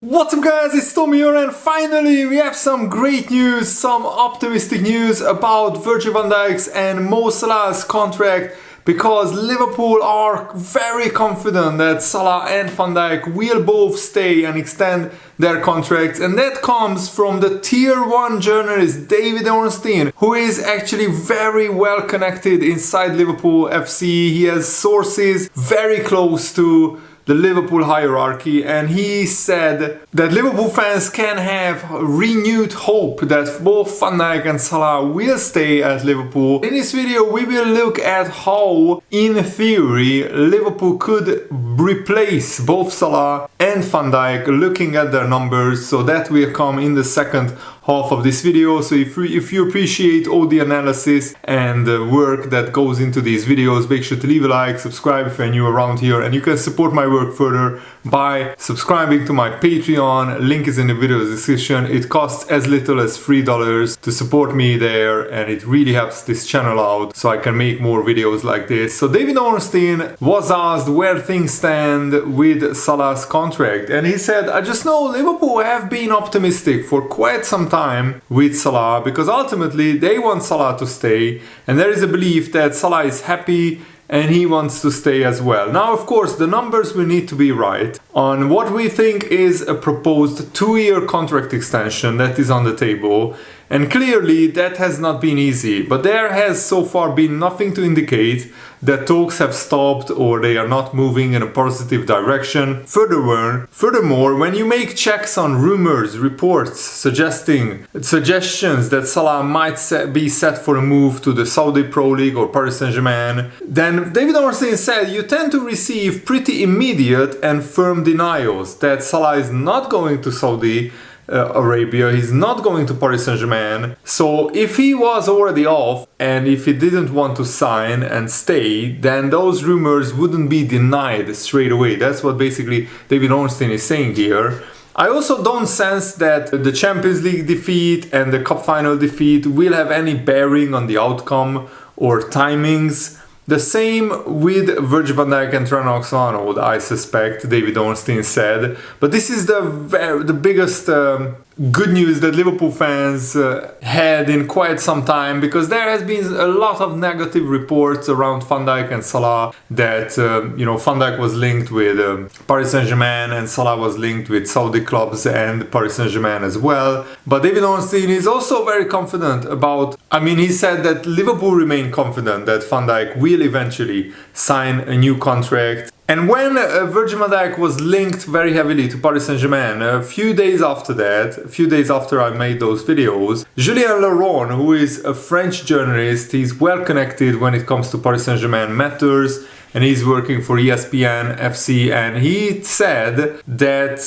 What's up guys, it's Tommy here and finally we have some great news, some optimistic news about Virgil van Dijk's and Mo Salah's contract, because Liverpool are very confident that Salah and Van Dijk will both stay and extend their contracts, and that comes from the tier 1 journalist David Ornstein, who is actually very well connected inside Liverpool FC. He has sources very close to the Liverpool hierarchy, and he said that Liverpool fans can have renewed hope that both Van Dijk and Salah will stay at Liverpool. In this video we will look at how, in theory, Liverpool could replace both Salah and Van Dijk, looking at their numbers, so that will come in the second half of this video. So if you appreciate all the analysis and the work that goes into these videos, make sure to leave a like, subscribe if you're new around here, and you can support my work further by subscribing to my Patreon. Link is in the video description. It costs as little as $3 to support me there, and it really helps this channel out so I can make more videos like this. So David Ornstein was asked where things stand with Salah's contract, and he said, I just know Liverpool have been optimistic for quite some time with Salah, because ultimately they want Salah to stay, and there is a belief that Salah is happy and he wants to stay as well. Now, of course, the numbers will need to be right on what we think is a proposed 2-year contract extension that is on the table. And clearly that has not been easy, but there has so far been nothing to indicate that talks have stopped or they are not moving in a positive direction. Furthermore, when you make checks on rumors, reports, suggestions that Salah might be set for a move to the Saudi Pro League or Paris Saint-Germain, then David Ornstein said you tend to receive pretty immediate and firm denials that Salah is not going to Saudi Arabia, he's not going to Paris Saint-Germain. So if he was already off and if he didn't want to sign and stay, then those rumors wouldn't be denied straight away. That's what basically David Ornstein is saying here. I also don't sense that the Champions League defeat and the Cup final defeat will have any bearing on the outcome or timings. The same with Virgil van Dijk and Trent Alexander-Arnold, I suspect, David Ornstein said. But this is the biggest good news that Liverpool fans had in quite some time, because there has been a lot of negative reports around Van Dijk and Salah that, Van Dijk was linked with Paris Saint-Germain and Salah was linked with Saudi clubs and Paris Saint-Germain as well. But David Ornstein is also very confident he said that Liverpool remain confident that Van Dijk will eventually sign a new contract. And when Virgil van Dijk was linked very heavily to Paris Saint-Germain, a few days after I made those videos, Julien Laurent, who is a French journalist, he's well connected when it comes to Paris Saint-Germain matters, and he's working for ESPN FC, and he said that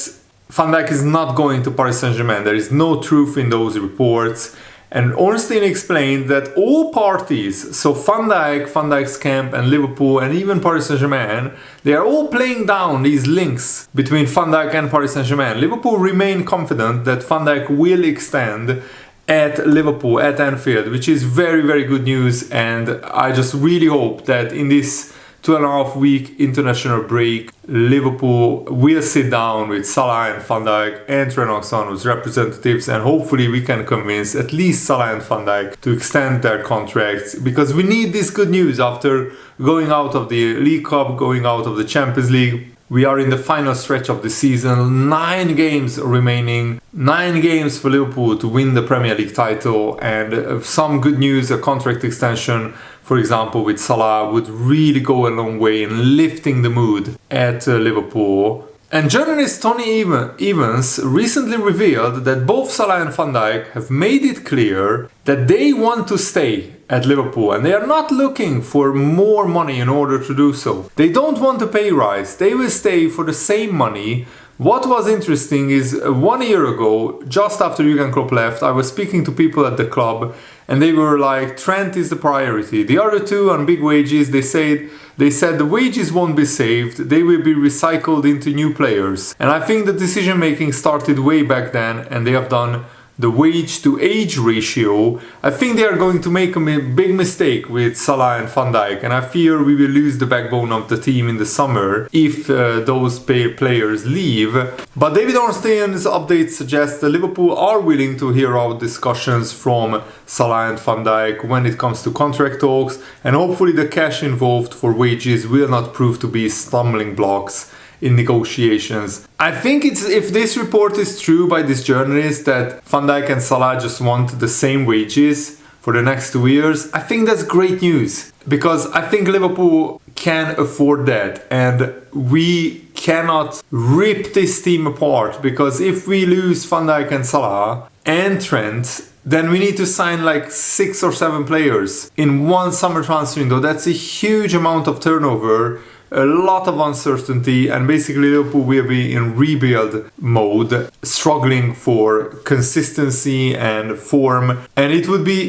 Van Dijk is not going to Paris Saint-Germain. There is no truth in those reports. And Ornstein explained that all parties, so Van Dijk's camp and Liverpool and even Paris Saint-Germain, they are all playing down these links between Van Dijk and Paris Saint-Germain. Liverpool remain confident that Van Dijk will extend at Liverpool, at Anfield, which is very, very good news. And I just really hope that in this 2.5-week international break, Liverpool will sit down with Salah and Van Dijk and Trent Alexander-Arnold's representatives, and hopefully we can convince at least Salah and Van Dijk to extend their contracts, because we need this good news after going out of the League Cup, going out of the Champions League. We are in the final stretch of the season, 9 games remaining, 9 games for Liverpool to win the Premier League title, and some good news, a contract extension, for example, with Salah would really go a long way in lifting the mood at Liverpool. And journalist Tony Evans recently revealed that both Salah and Van Dijk have made it clear that they want to stay at Liverpool, and they are not looking for more money in order to do so. They don't want a pay rise, they will stay for the same money. What was interesting is 1 year ago, just after Jurgen Klopp left, I was speaking to people at the club and they were like, Trent is the priority. The other two on big wages, they said the wages won't be saved, they will be recycled into new players. And I think the decision making started way back then, and they have done the wage to age ratio, I think they are going to make a big mistake with Salah and Van Dijk, and I fear we will lose the backbone of the team in the summer if those players leave. But David Ornstein's update suggests that Liverpool are willing to hear out discussions from Salah and Van Dijk when it comes to contract talks, and hopefully the cash involved for wages will not prove to be stumbling blocks in negotiations. I think if this report is true by this journalist that Van Dijk and Salah just want the same wages for the next 2 years, I think that's great news, because I think Liverpool can afford that, and we cannot rip this team apart, because if we lose Van Dijk and Salah and Trent, then we need to sign like 6 or 7 players in one summer transfer window. That's a huge amount of turnover, a lot of uncertainty, and basically Liverpool will be in rebuild mode, struggling for consistency and form, and it would be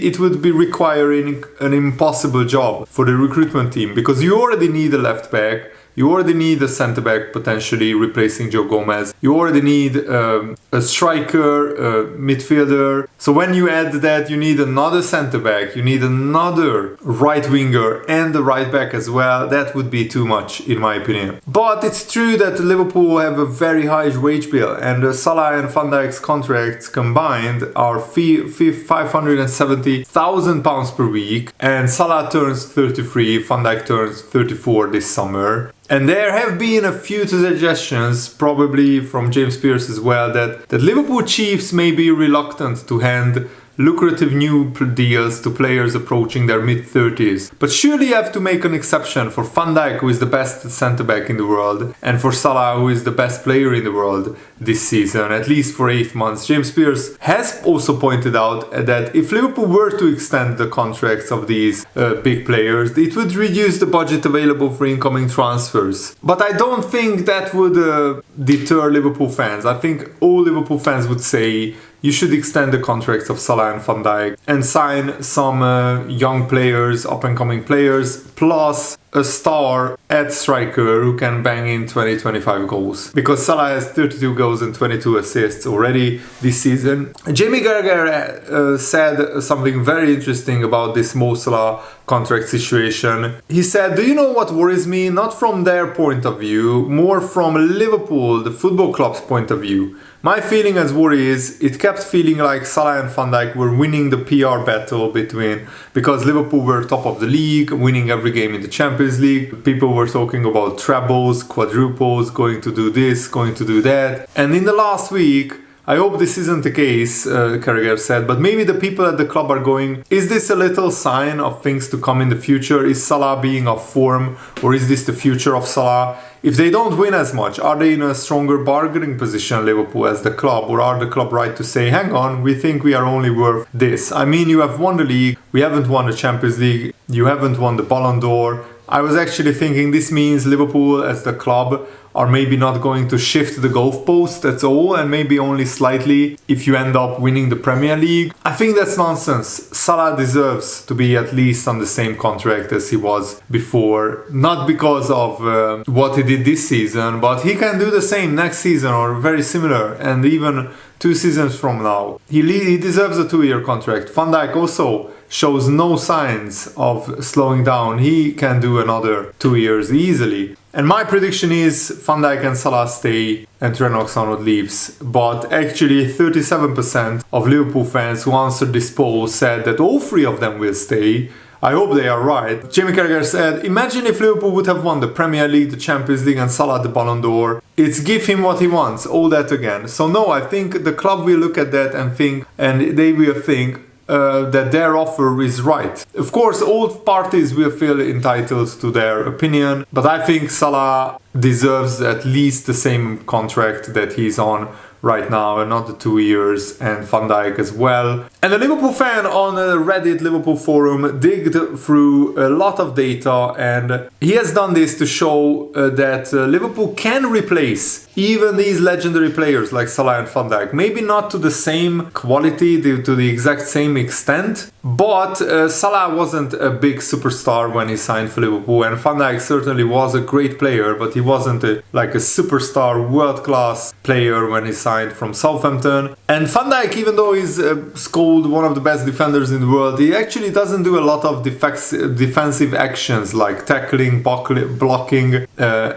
requiring an impossible job for the recruitment team, because you already need a left back, you already need a centre back potentially replacing Joe Gomez, you already need a striker, a midfielder. So when you add that, you need another centre back, you need another right winger and the right back as well. That would be too much in my opinion. But it's true that Liverpool have a very high wage bill, and Salah and Van Dijk's contracts combined are £570,000 per week, and Salah turns 33, Van Dijk turns 34 this summer. And there have been a few suggestions, probably from James Pearce as well, that Liverpool chiefs may be reluctant to hand lucrative new deals to players approaching their mid-30s. But surely you have to make an exception for Van Dijk, who is the best centre-back in the world, and for Salah, who is the best player in the world this season, at least for 8 months. James Pearce has also pointed out that if Liverpool were to extend the contracts of these big players, it would reduce the budget available for incoming transfers. But I don't think that would deter Liverpool fans. I think all Liverpool fans would say you should extend the contracts of Salah and Van Dijk and sign some young players, up-and-coming players, plus a star at striker who can bang in 20-25 goals. Because Salah has 32 goals and 22 assists already this season. Jamie Carragher said something very interesting about this Mo Salah contract situation. He said, "Do you know what worries me? Not from their point of view, more from Liverpool, the football club's point of view. My feeling as worry is it kept feeling like Salah and Van Dijk were winning the PR battle because Liverpool were top of the league, winning every game in the Champions League. People were talking about trebles, quadruples, going to do this, going to do that. And in the last week, I hope this isn't the case," Carragher said, "but maybe the people at the club are going, is this a little sign of things to come in the future? Is Salah being off form, or is this the future of Salah? If they don't win as much, are they in a stronger bargaining position, Liverpool, as the club? Or are the club right to say, hang on, we think we are only worth this? I mean, you have won the league, we haven't won the Champions League, you haven't won the Ballon d'Or. I was actually thinking this means Liverpool as the club are maybe not going to shift the goalpost, that's all, and maybe only slightly if you end up winning the Premier League. I think that's nonsense. Salah deserves to be at least on the same contract as he was before, not because of what he did this season, but he can do the same next season or very similar, and even 2 seasons from now. He deserves a 2-year contract. Van Dijk also shows no signs of slowing down. He can do another 2 years easily. And my prediction is Van Dijk and Salah stay and Trent Alexander-Arnold leaves. But actually 37% of Liverpool fans who answered this poll said that all 3 of them will stay. I hope they are right. Jamie Carragher said, imagine if Liverpool would have won the Premier League, the Champions League and Salah the Ballon d'Or. It's give him what he wants, all that again. So no, I think the club will look at that and think, and they will think, that their offer is right. Of course, all parties will feel entitled to their opinion, but I think Salah deserves at least the same contract that he's on right now, and not the 2 years, and Van Dijk as well. And a Liverpool fan on a Reddit Liverpool forum digged through a lot of data, and he has done this to show that Liverpool can replace even these legendary players like Salah and Van Dijk. Maybe not to the same quality, to the exact same extent, But Salah wasn't a big superstar when he signed for Liverpool, and Van Dijk certainly was a great player, but he wasn't like a superstar, world-class player when he signed from Southampton. And Van Dijk, even though he's called one of the best defenders in the world, he actually doesn't do a lot of defensive actions like tackling, blocking.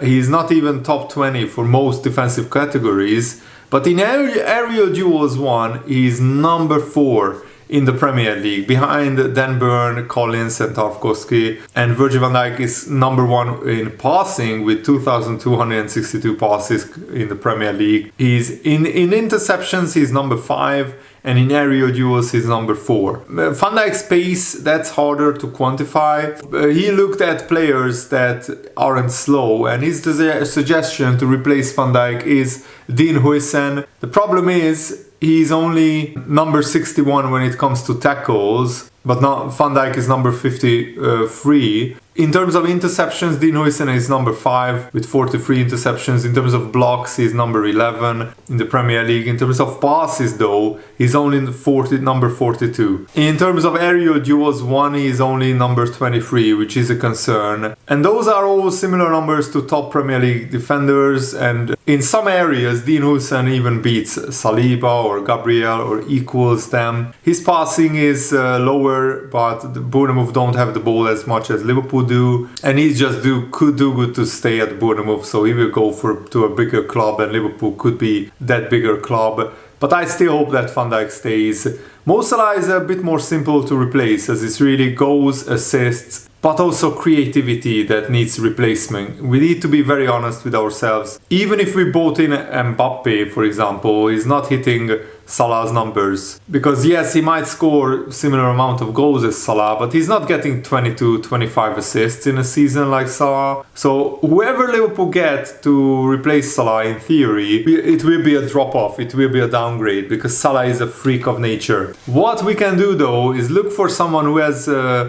He's not even top 20 for most defensive categories. But in aerial duels won, he's number 4 in the Premier League, behind Dan Burn, Collins and Tarkowski. And Virgil van Dijk is number 1 in passing with 2,262 passes in the Premier League. He's in interceptions, he's number 5, and in aerial duels he's number 4. Van Dijk's pace, that's harder to quantify. He looked at players that aren't slow, and his suggestion to replace Van Dijk is Dean Huijsen. The problem is he's only number 61 when it comes to tackles, but Van Dijk is number 53. In terms of interceptions, Dean Huijsen is number 5 with 43 interceptions. In terms of blocks, he's number 11 in the Premier League. In terms of passes, though, he's only number 42. In terms of aerial duels won, he's only number 23, which is a concern. And those are all similar numbers to top Premier League defenders. And in some areas, Dean Huijsen even beats Saliba or Gabriel or equals them. His passing is lower, but the Bournemouth don't have the ball as much as Liverpool do, and he just could do good to stay at Bournemouth, so he will go to a bigger club, and Liverpool could be that bigger club. But I still hope that Van Dijk stays. Mo Salah is a bit more simple to replace, as it's really goals, assists, but also creativity that needs replacement. We need to be very honest with ourselves. Even if we bought in Mbappe, for example, he's not hitting Salah's numbers. Because yes, he might score similar amount of goals as Salah, but he's not getting 22, 25 assists in a season like Salah. So whoever Liverpool get to replace Salah, in theory, it will be a drop-off, it will be a downgrade, because Salah is a freak of nature. What we can do though is look for someone who has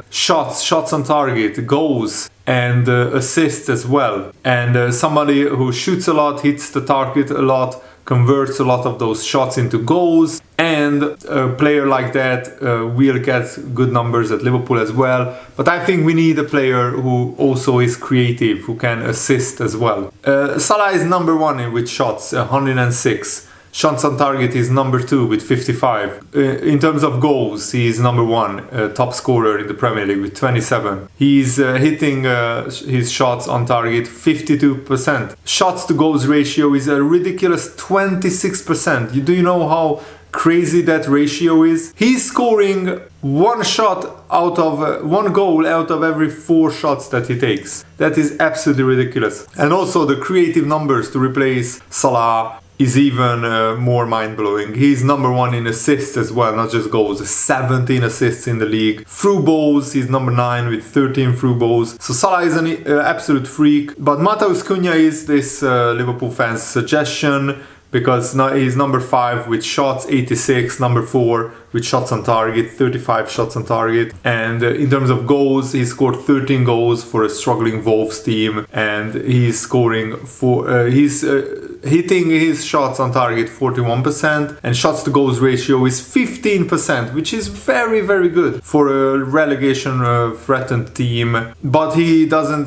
shots on target, goals, and assists as well. And somebody who shoots a lot, hits the target a lot, converts a lot of those shots into goals, and a player like that will get good numbers at Liverpool as well. But I think we need a player who also is creative, who can assist as well. Salah is number 1 with shots, 106. Shots on target is number 2 with 55. In terms of goals, he is number 1, top scorer in the Premier League with 27. He's hitting his shots on target 52%. Shots to goals ratio is a ridiculous 26%. Do you know how crazy that ratio is? He's scoring one goal out of every 4 shots that he takes. That is absolutely ridiculous. And also the creative numbers to replace Salah is even more mind-blowing. He's number 1 in assists as well, not just goals. 17 assists in the league. Through balls, he's number 9 with 13 through balls. So Salah is an absolute freak. But Matheus Cunha is this Liverpool fan's suggestion, because he's number 5 with shots, 86, number 4 with shots on target, 35 shots on target. And in terms of goals, he scored 13 goals for a struggling Wolves team, and he's scoring he's hitting his shots on target 41%, and shots to goals ratio is 15%, which is very, very good for a relegation threatened team. But he doesn't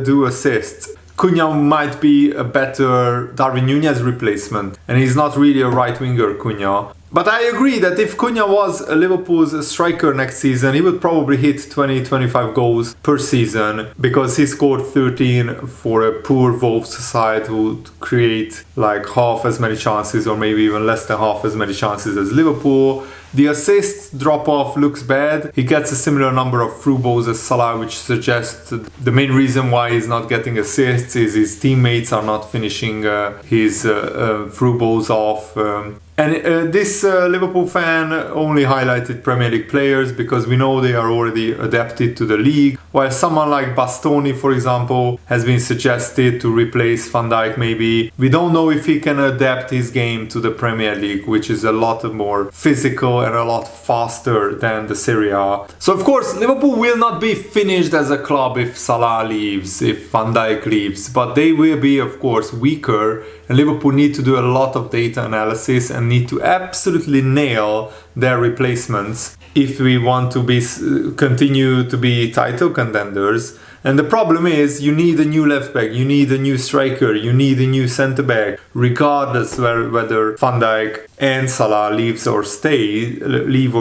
do assists. Cunha might be a better Darwin Núñez replacement, and he's not really a right winger, Cunha. But I agree that if Cunha was Liverpool's striker next season, he would probably hit 20-25 goals per season, because he scored 13 for a poor Wolves side who would create like half as many chances, or maybe even less than half as many chances as Liverpool. The assists drop-off looks bad. He gets a similar number of through balls as Salah, which suggests the main reason why he's not getting assists is his teammates are not finishing his through balls off. And this Liverpool fan only highlighted Premier League players because we know they are already adapted to the league, while someone like Bastoni, for example, has been suggested to replace Van Dijk maybe. We don't know if he can adapt his game to the Premier League, which is a lot more physical and a lot faster than the Serie A. So of course, Liverpool will not be finished as a club if Salah leaves, if Van Dijk leaves, but they will be of course weaker and Liverpool need to do a lot of data analysis and need to absolutely nail their replacements if we want to continue to be title contenders. And the problem is, you need a new left back, you need a new striker, you need a new centre back, regardless whether Van Dijk and Salah leave or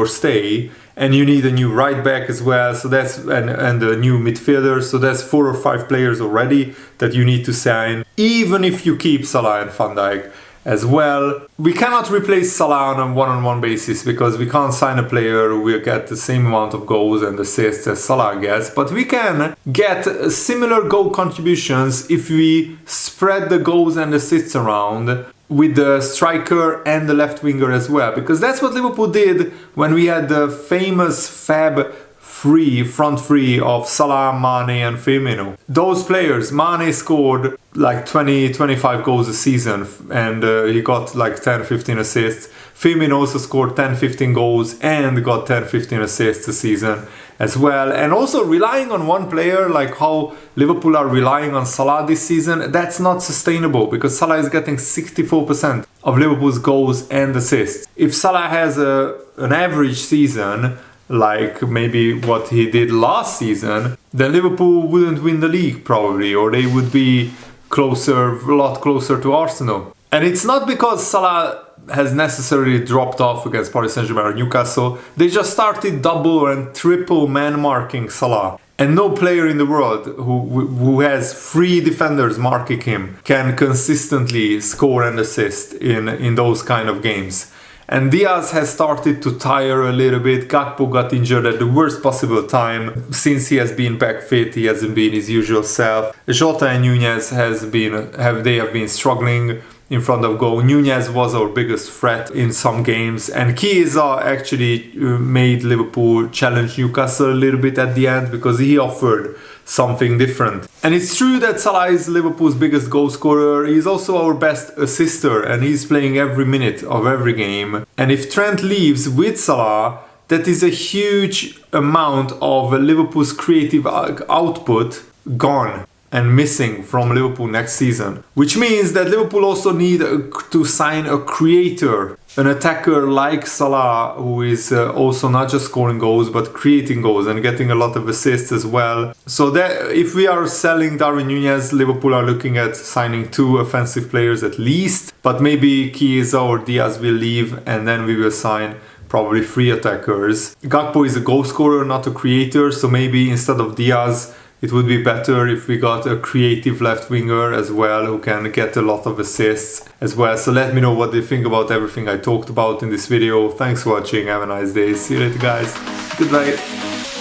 stay, and you need a new right back as well. So that's and a new midfielder. So that's 4 or 5 players already that you need to sign, even if you keep Salah and Van Dijk as well. We cannot replace Salah on a one-on-one basis because we can't sign a player who will get the same amount of goals and assists as Salah gets, but we can get similar goal contributions if we spread the goals and assists around with the striker and the left winger as well, because that's what Liverpool did when we had the famous front three of Salah, Mane and Firmino. Those players, Mane scored like 20-25 goals a season and he got like 10-15 assists. Firmino also scored 10-15 goals and got 10-15 assists a season as well. And also relying on one player, like how Liverpool are relying on Salah this season, that's not sustainable because Salah is getting 64% of Liverpool's goals and assists. If Salah has an average season, like maybe what he did last season, then Liverpool wouldn't win the league probably, or they would be a lot closer to Arsenal. And it's not because Salah has necessarily dropped off against Paris Saint-Germain or Newcastle. They just started double and triple man marking Salah. And no player in the world who has 3 defenders marking him can consistently score and assist in those kind of games. And Diaz has started to tire a little bit. Gakpo got injured at the worst possible time. Since he has been back fit, he hasn't been his usual self. Jota and Nunez have been struggling in front of goal. Nunez was our biggest threat in some games, and Chiesa actually made Liverpool challenge Newcastle a little bit at the end because he offered something different. And it's true that Salah is Liverpool's biggest goal scorer. He's also our best assister and he's playing every minute of every game. And if Trent leaves with Salah, that is a huge amount of Liverpool's creative output gone and missing from Liverpool next season. Which means that Liverpool also need to sign a creator, an attacker like Salah, who is also not just scoring goals but creating goals and getting a lot of assists as well. So that if we are selling Darwin Nunez, Liverpool are looking at signing 2 offensive players at least, but maybe Chiesa or Diaz will leave and then we will sign probably 3 attackers. Gakpo is a goal scorer, not a creator, so maybe instead of Diaz it would be better if we got a creative left winger as well who can get a lot of assists as well. So let me know what you think about everything I talked about in this video. Thanks for watching. Have a nice day. See you later, guys. Goodbye.